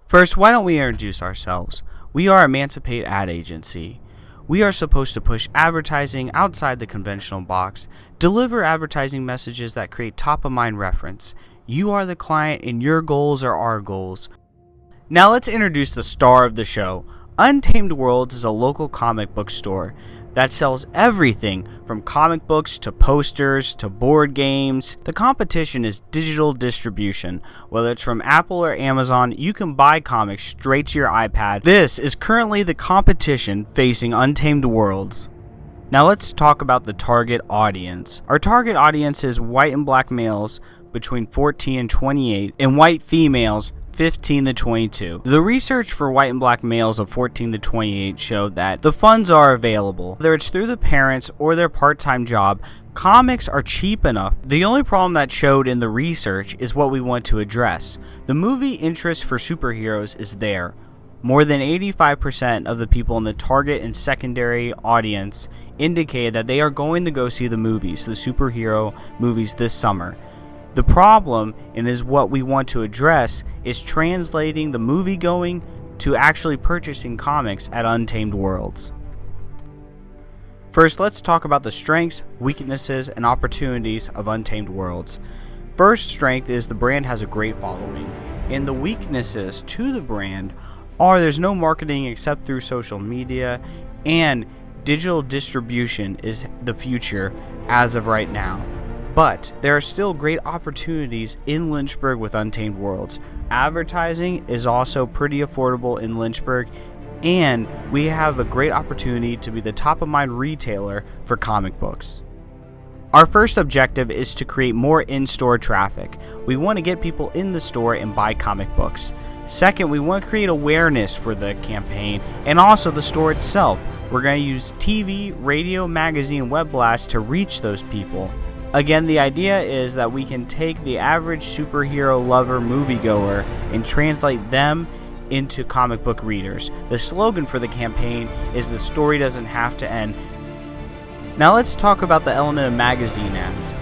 First, why don't we introduce ourselves? We are Emancipate Ad Agency. We are supposed to push advertising outside the conventional box, deliver advertising messages that create top-of-mind reference. You are the client and your goals are our goals. Now let's introduce the star of the show. Untamed Worlds is a local comic book store that sells everything from comic books to posters to board games. The competition is digital distribution. Whether it's from Apple or Amazon, you can buy comics straight to your iPad. This is currently the competition facing Untamed Worlds. Now let's talk about the target audience. Our target audience is white and black males between 14 and 28 and white females 15 to 22. The research for white and black males of 14 to 28 showed that the funds are available. Whether it's through the parents or their part-time job, comics are cheap enough. The only problem that showed in the research is what we want to address. The movie interest for superheroes is there. More than 85% of the people in the target and secondary audience indicated that they are going to go see the movies, the superhero movies this summer. The problem, and is what we want to address, is translating the movie going to actually purchasing comics at Untamed Worlds. First, let's talk about the strengths, weaknesses, and opportunities of Untamed Worlds. First strength is the brand has a great following, and the weaknesses to the brand are there's no marketing except through social media, and digital distribution is the future as of right now. But there are still great opportunities in Lynchburg with Untamed Worlds. Advertising is also pretty affordable in Lynchburg, and we have a great opportunity to be the top-of-mind retailer for comic books. Our first objective is to create more in-store traffic. We want to get people in the store and buy comic books. Second, we want to create awareness for the campaign and also the store itself. We're going to use TV, radio, magazine, web blasts to reach those people. Again, the idea is that we can take the average superhero lover moviegoer and translate them into comic book readers. The slogan for the campaign is "The story doesn't have to end." Now let's talk about the element of magazine ads.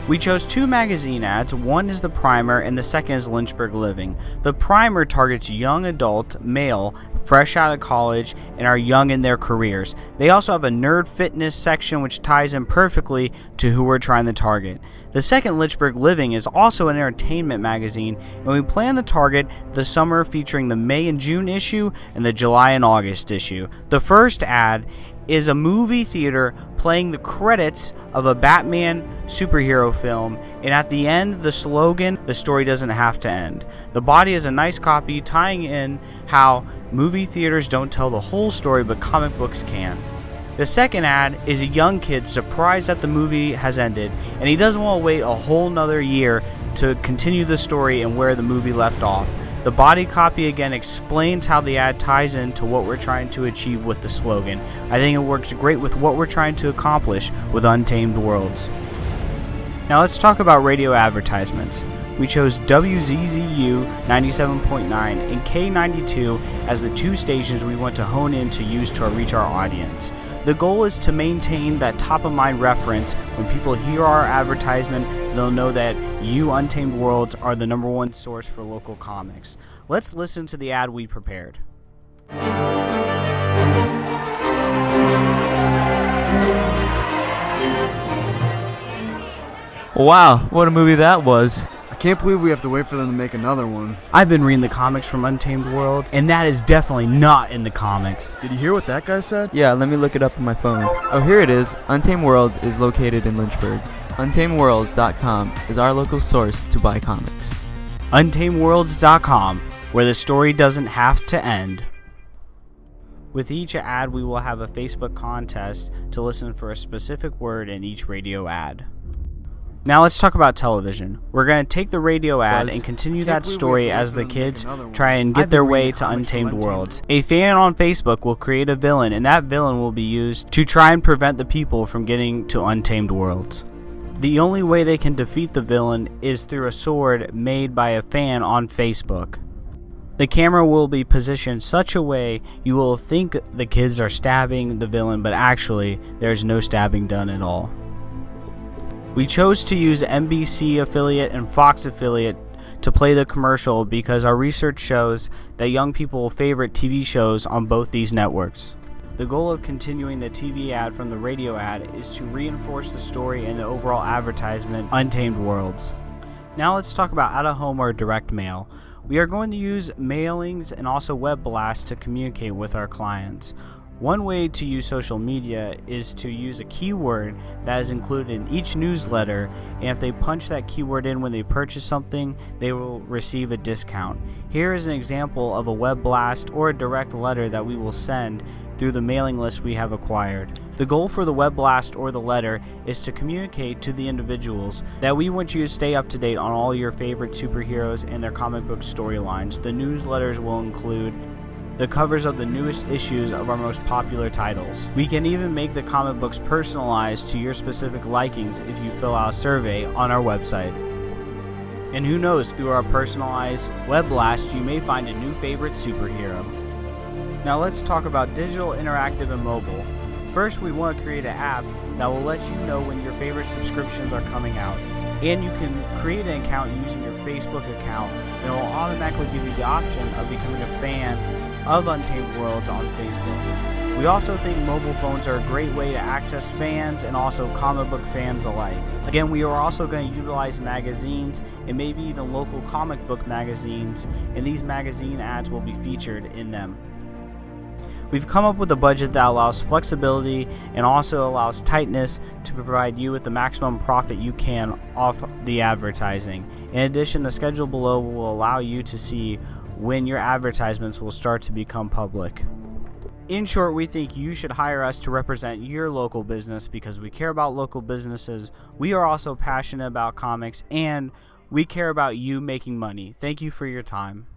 We chose two magazine ads. One is the primer and the second is Lynchburg Living. The primer targets young adult male fresh out of college and are young in their careers. They also have a nerd fitness section which ties in perfectly to who we're trying to target. The second, Lynchburg Living, is also an entertainment magazine, and we plan to target the summer featuring the May and June issue and the July and August issue. The first ad is a movie theater playing the credits of a Batman superhero film, and at the end the slogan, "The story doesn't have to end." The body is a nice copy tying in how movie theaters don't tell the whole story but comic books can. The second ad is a young kid surprised that the movie has ended and he doesn't want to wait a whole nother year to continue the story and where the movie left off. The body copy again explains how the ad ties into what we're trying to achieve with the slogan. I think it works great with what we're trying to accomplish with Untamed Worlds. Now let's talk about radio advertisements. We chose WZZU 97.9 and K92 as the two stations we want to hone in to use to reach our audience. The goal is to maintain that top-of-mind reference. When people hear our advertisement, they'll know that you, Untamed Worlds, are the number one source for local comics. Let's listen to the ad we prepared. Wow, what a movie that was. I can't believe we have to wait for them to make another one. I've been reading the comics from Untamed Worlds, and that is definitely not in the comics. Did you hear what that guy said? Yeah, let me look it up on my phone. Oh, here it is. Untamed Worlds is located in Lynchburg. UntamedWorlds.com is our local source to buy comics. UntamedWorlds.com, where the story doesn't have to end. With each ad, we will have a Facebook contest to listen for a specific word in each radio ad. Now let's talk about television. We're going to take the radio ad and continue that story as the kids try and get their way to Untamed Worlds. A fan on Facebook will create a villain, and that villain will be used to try and prevent the people from getting to Untamed Worlds. The only way they can defeat the villain is through a sword made by a fan on Facebook. The camera will be positioned such a way you will think the kids are stabbing the villain, but actually there's no stabbing done at all. We chose to use NBC affiliate and Fox affiliate to play the commercial because our research shows that young people favorite TV shows on both these networks. The goal of continuing the TV ad from the radio ad is to reinforce the story and the overall advertisement, Untamed Worlds. Now let's talk about out-of-home or direct mail. We are going to use mailings and also web blasts to communicate with our clients. One way to use social media is to use a keyword that is included in each newsletter, and if they punch that keyword in when they purchase something, they will receive a discount. Here is an example of a web blast or a direct letter that we will send through the mailing list we have acquired. The goal for the web blast or the letter is to communicate to the individuals that we want you to stay up to date on all your favorite superheroes and their comic book storylines. The newsletters will include the covers of the newest issues of our most popular titles. We can even make the comic books personalized to your specific likings if you fill out a survey on our website. And who knows, through our personalized web blast, you may find a new favorite superhero. Now let's talk about digital, interactive, and mobile. First, we want to create an app that will let you know when your favorite subscriptions are coming out. And you can create an account using your Facebook account, and it will automatically give you the option of becoming a fan of Untamed Worlds on Facebook. We also think mobile phones are a great way to access fans and also comic book fans alike. Again, we are also going to utilize magazines and maybe even local comic book magazines, and these magazine ads will be featured in them. We've come up with a budget that allows flexibility and also allows tightness to provide you with the maximum profit you can off the advertising. In addition, the schedule below will allow you to see when your advertisements will start to become public. In short, we think you should hire us to represent your local business because we care about local businesses. We are also passionate about comics, and we care about you making money. Thank you for your time.